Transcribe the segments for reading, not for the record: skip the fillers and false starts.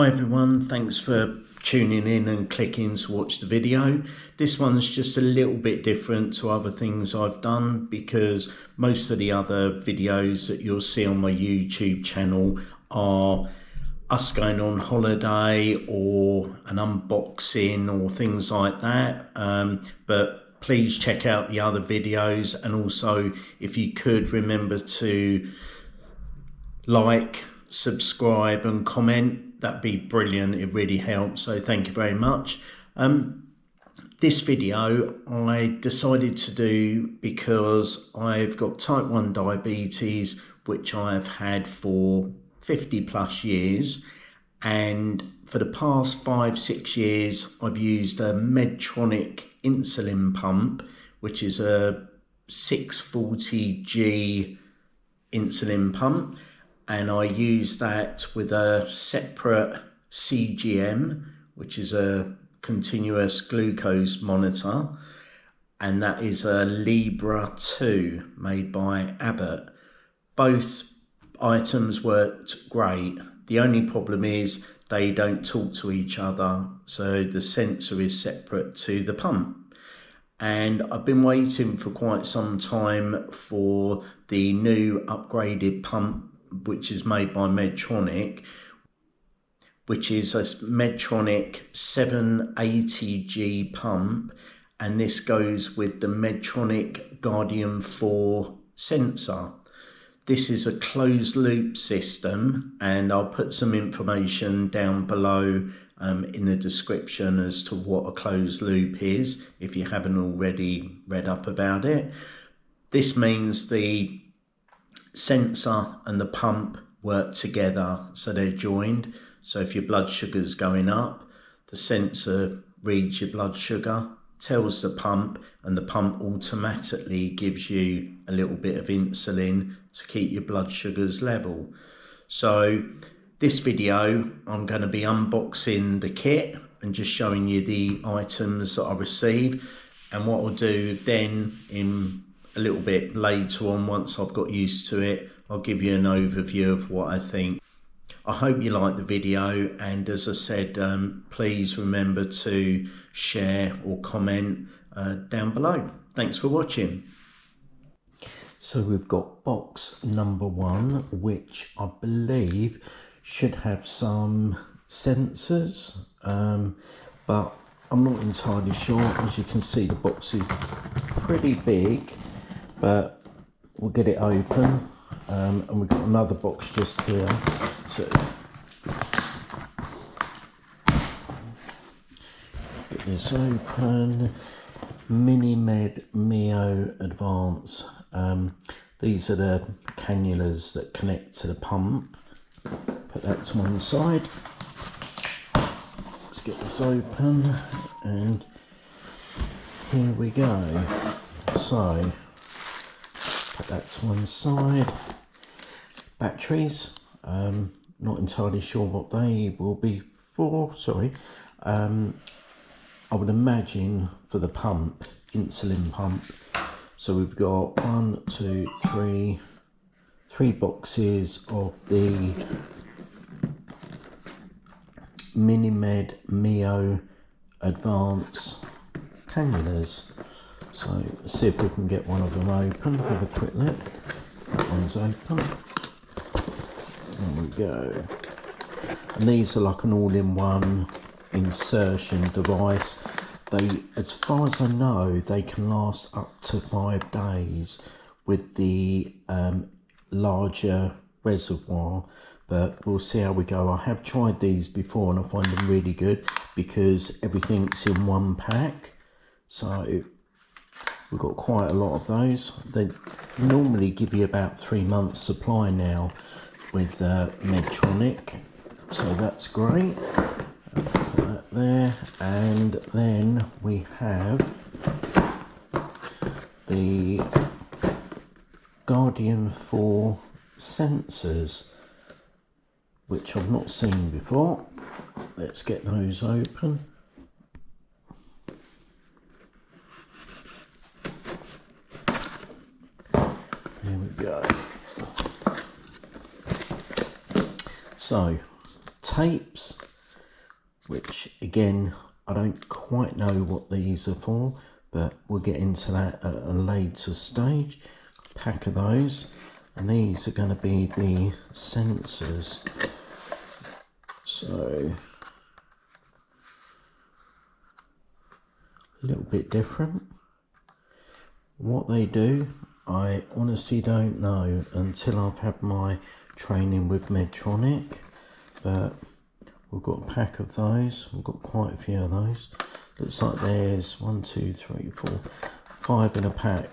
Hi everyone, thanks for tuning in and clicking to watch the video. This one's just a little bit different to other things I've done because most of the other videos that you'll see on my YouTube channel are us going on holiday or an unboxing or things like that. But please check out the other videos, and also if you could remember to like, subscribe and comment, that'd be brilliant. It really helps, so thank you very much. This video I decided to do because I've got type 1 diabetes, which I've had for 50 plus years, and for the past 5-6 years I've used a Medtronic insulin pump, which is a 640g insulin pump, and I use that with a separate CGM, which is a continuous glucose monitor, and that is a Libra 2 made by Abbott. Both items worked great. The only problem is they don't talk to each other, so the sensor is separate to the pump. And I've been waiting for quite some time for the new upgraded pump, which is made by Medtronic, which is a Medtronic 780g pump, and this goes with the Medtronic Guardian 4 sensor. This is a closed loop system, and I'll put some information down below in the description as to what a closed loop is if you haven't already read up about it. This means the sensor and the pump work together, so they're joined. So if your blood sugar is going up, the sensor reads your blood sugar, tells the pump, and the pump automatically gives you a little bit of insulin to keep your blood sugars level. So this video I'm going to be unboxing the kit and just showing you the items that I received, and what I'll do then in a little bit later on, once I've got used to it, I'll give you an overview of what I think. I hope you like the video, and as I said, please remember to share or comment down below. Thanks for watching. So we've got box number 1, which I believe should have some sensors, but I'm not entirely sure. As you can see, the box is pretty big, but we'll get it open, and we've got another box just here. So get this open. MiniMed Mio Advance. These are the cannulas that connect to the pump. Put that to one side. Let's get this open, and here we go. So put that to one side. Batteries, not entirely sure what they will be for, sorry. I would imagine for the pump, insulin pump. So we've got 1, 2, 3 boxes of the MiniMed Mio Advance cannulas. So let's see if we can get one of them open. Have a quick look. That one's open. There we go. And these are like an all-in-one insertion device. They, as far as I know, they can last up to 5 days with the larger reservoir, but we'll see how we go. I have tried these before and I find them really good because everything's in one pack. So we've got quite a lot of those. They normally give you about 3 months supply now with Medtronic, so that's great. Put that there, and then we have the Guardian 4 sensors, which I've not seen before. Let's get those open. There we go. So tapes which again, I don't quite know what these are for, but we'll get into that at a later stage. Pack of those, and these are going to be the sensors. So a little bit different. What they do, I honestly don't know until I've had my training with Medtronic, but we've got a pack of those. We've got quite a few of those. Looks like there's 1, 2, 3, 4, 5 in a pack.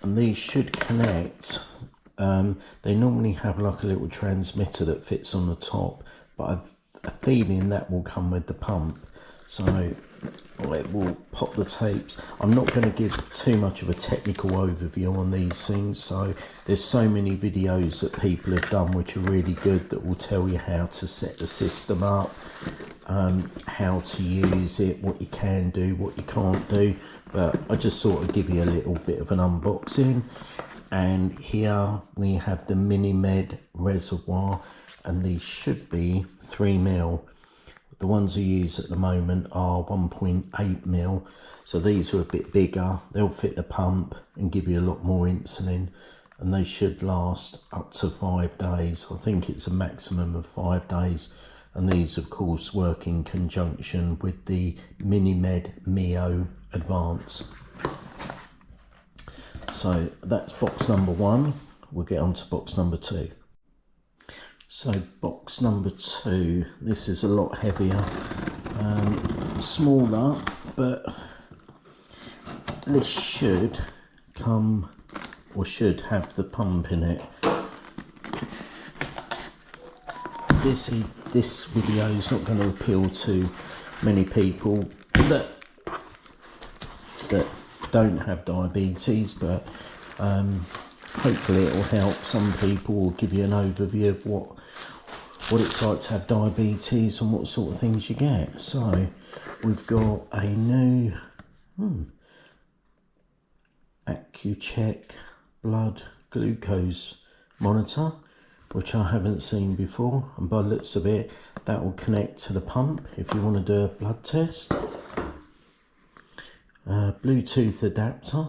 And these should connect. They normally have like a little transmitter that fits on the top, but I've a feeling that will come with the pump. So it will pop the tapes. I'm not going to give too much of a technical overview on these things. So there's so many videos that people have done which are really good that will tell you how to set the system up, how to use it, what you can do, what you can't do. But I just sort of give you a little bit of an unboxing. And here we have the MiniMed reservoir, and these should be 3mm. The ones I use at the moment are 1.8mm, so these are a bit bigger. They'll fit the pump and give you a lot more insulin, and they should last up to 5 days. I think it's a maximum of 5 days, and these of course work in conjunction with the MiniMed Mio Advance. So that's box number 1. We'll get on to box number 2. So box number 2, this is a lot heavier, smaller, but this should come, or should have the pump in it. This video is not going to appeal to many people that don't have diabetes, but hopefully it will help some people, or give you an overview of what it's like to have diabetes and what sort of things you get. So we've got a new AccuCheck blood glucose monitor, which I haven't seen before, and by the looks of it that will connect to the pump if you want to do a blood test. Bluetooth adapter,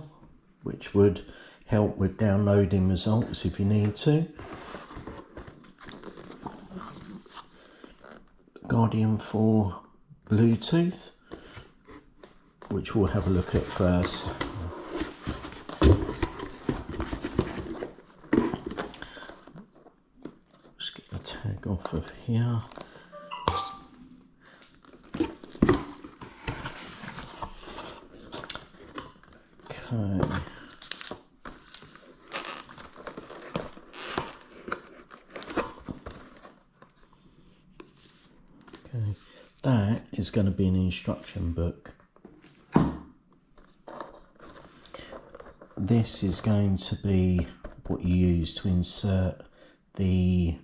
which would help with downloading results if you need to. Guardian 4 Bluetooth, which we'll have a look at first. Just get the tag off of here. Okay. That is going to be an instruction book. This is going to be what you use to insert the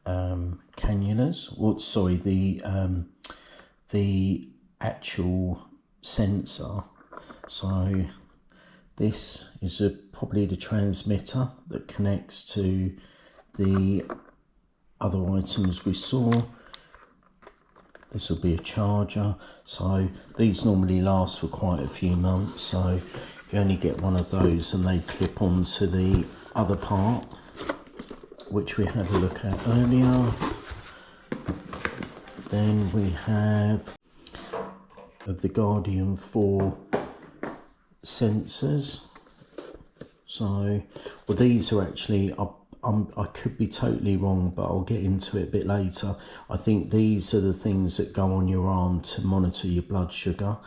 cannulas, or sorry, the actual sensor. So this is probably the transmitter that connects to the other items we saw. This will be a charger. So these normally last for quite a few months, so if you only get one of those, and they clip onto the other part, which we had a look at earlier. Then we have of the Guardian 4 sensors. So well, these are actually, I could be totally wrong, but I'll get into it a bit later. I think these are the things that go on your arm to monitor your blood sugar,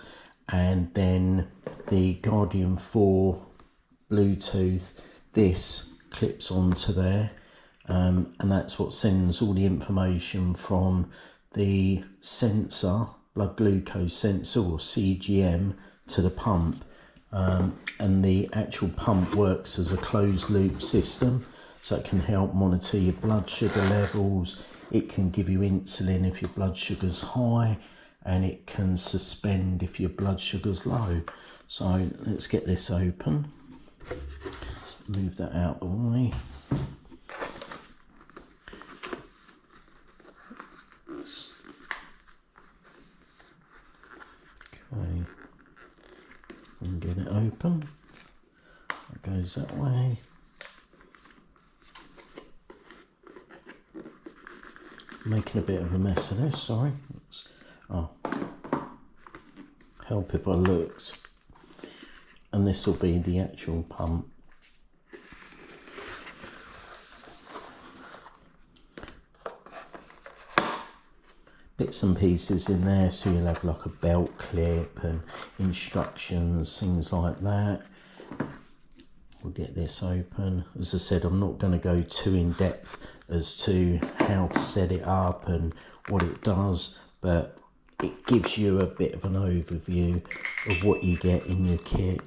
and then the Guardian 4 Bluetooth, this clips onto there, and that's what sends all the information from the sensor, blood glucose sensor, or CGM, to the pump, and the actual pump works as a closed loop system. So it can help monitor your blood sugar levels, it can give you insulin if your blood sugar's high, and it can suspend if your blood sugar's low. So let's get this open. Move that out the way. and get it open. It goes that way. Making a bit of a mess of this, sorry. Oh, help if I looked. And this will be the actual pump. Bits and pieces in there, so you'll have like a belt clip and instructions, things like that. We'll get this open. As I said, I'm not going to go too in depth as to how to set it up and what it does, but it gives you a bit of an overview of what you get in your kit.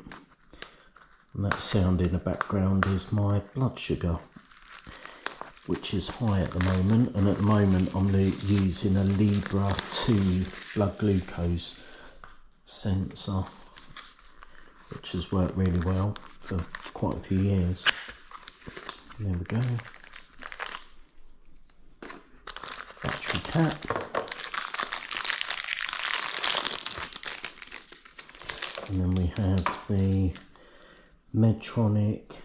And that sound in the background is my blood sugar, which is high at the moment, and at the moment I'm using a Libra 2 blood glucose sensor, which has worked really well for quite a few years. There we go. Battery cap. And then we have the Medtronic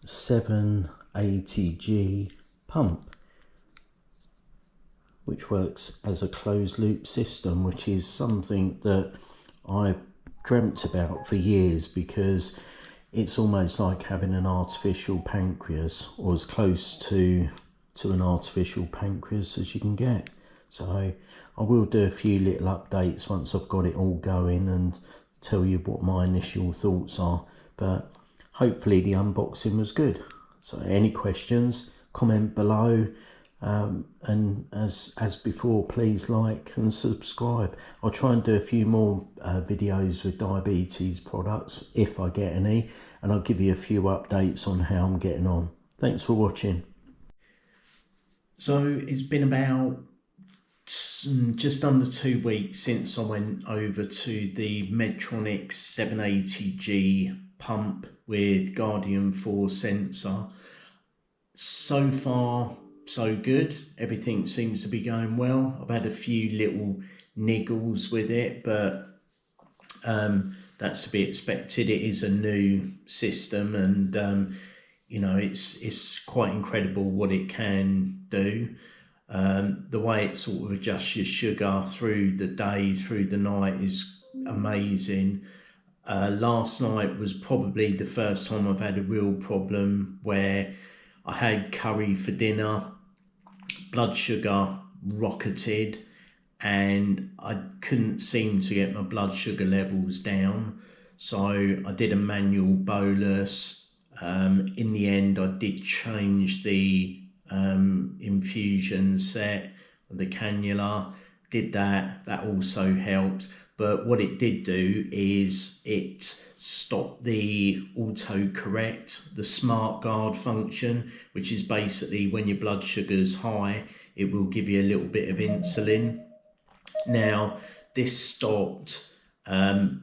780g pump, which works as a closed loop system, which is something that I dreamt about for years, because it's almost like having an artificial pancreas, or as close to an artificial pancreas as you can get. So I will do a few little updates once I've got it all going and tell you what my initial thoughts are, but hopefully the unboxing was good. So any questions, comment below, and as before, please like and subscribe. I'll try and do a few more videos with diabetes products if I get any, and I'll give you a few updates on how I'm getting on. Thanks for watching. So it's been about just under 2 weeks since I went over to the Medtronic 780g pump with Guardian 4 sensor. So far so good, everything seems to be going well. I've had a few little niggles with it, but that's to be expected. It is a new system, and you know, it's quite incredible what it can do. The way it sort of adjusts your sugar through the day, through the night, is amazing. Last night was probably the first time I've had a real problem where I had curry for dinner, blood sugar rocketed, and I couldn't seem to get my blood sugar levels down. So I did a manual bolus. In the end, I did change the infusion set, the cannula, did that also helped. But what it did do is it stopped the autocorrect, the smart guard function, which is basically when your blood sugar's high, it will give you a little bit of insulin. Now, this stopped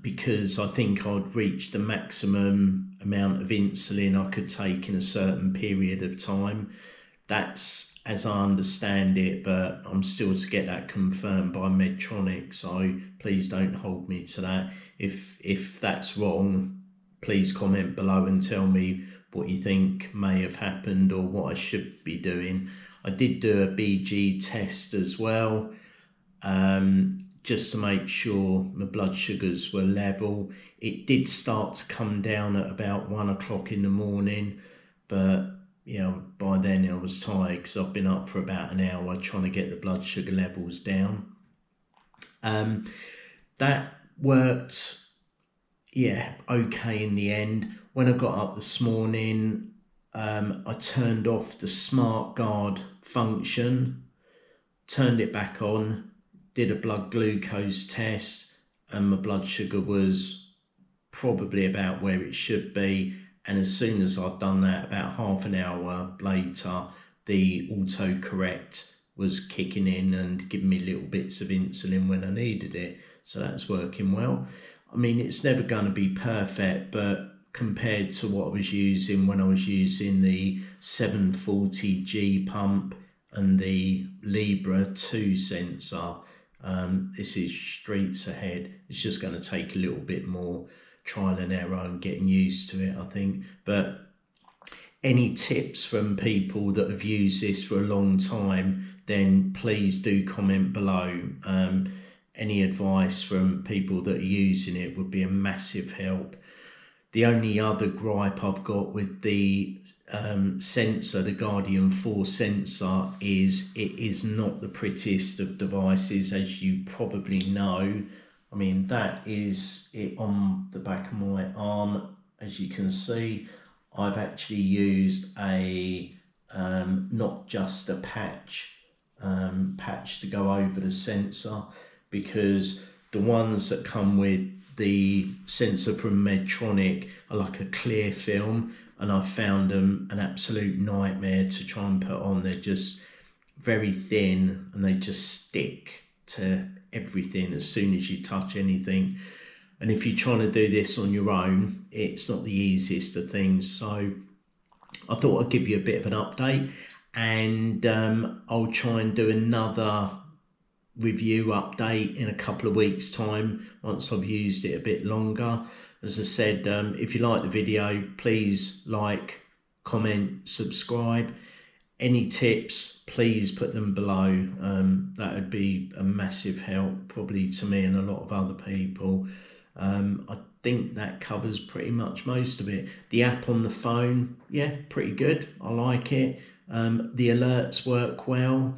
because I think I'd reached the maximum amount of insulin I could take in a certain period of time. That's as I understand it, but I'm still to get that confirmed by Medtronic, so please don't hold me to that. If that's wrong, please comment below and tell me what you think may have happened or what I should be doing. I did do a BG test as well, just to make sure my blood sugars were level. It did start to come down at about 1 o'clock in the morning, but you know, by then I was tired because I've been up for about an hour trying to get the blood sugar levels down. That worked, yeah, okay in the end. When I got up this morning, I turned off the smart guard function, turned it back on, did a blood glucose test, and my blood sugar was probably about where it should be. And as soon as I'd done that, about half an hour later, the autocorrect was kicking in and giving me little bits of insulin when I needed it. So that's working well. I mean, it's never going to be perfect, but compared to what I was using when I was using the 740g pump and the Libra 2 sensor, this is streets ahead. It's just going to take a little bit more trial and error and getting used to it, I think. But any tips from people that have used this for a long time, then please do comment below. Any advice from people that are using it would be a massive help. The only other gripe I've got with the sensor, the Guardian 4 sensor, is it is not the prettiest of devices, as you probably know. I mean, that is it on the back of my arm. As you can see, I've actually used a not just a patch to go over the sensor, because the ones that come with the sensor from Medtronic are like a clear film, and I found them an absolute nightmare to try and put on. They're just very thin and they just stick to everything as soon as you touch anything. And if you're trying to do this on your own, it's not the easiest of things. So I thought I'd give you a bit of an update, and I'll try and do another review update in a couple of weeks' time once I've used it a bit longer. As I said, if you like the video, please like, comment, subscribe. Any tips, please put them below. That would be a massive help, probably to me and a lot of other people. I think that covers pretty much most of it. The app on the phone, yeah, pretty good. I like it. The alerts work well.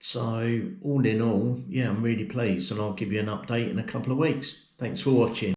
So all in all, yeah, I'm really pleased, and I'll give you an update in a couple of weeks. Thanks for watching.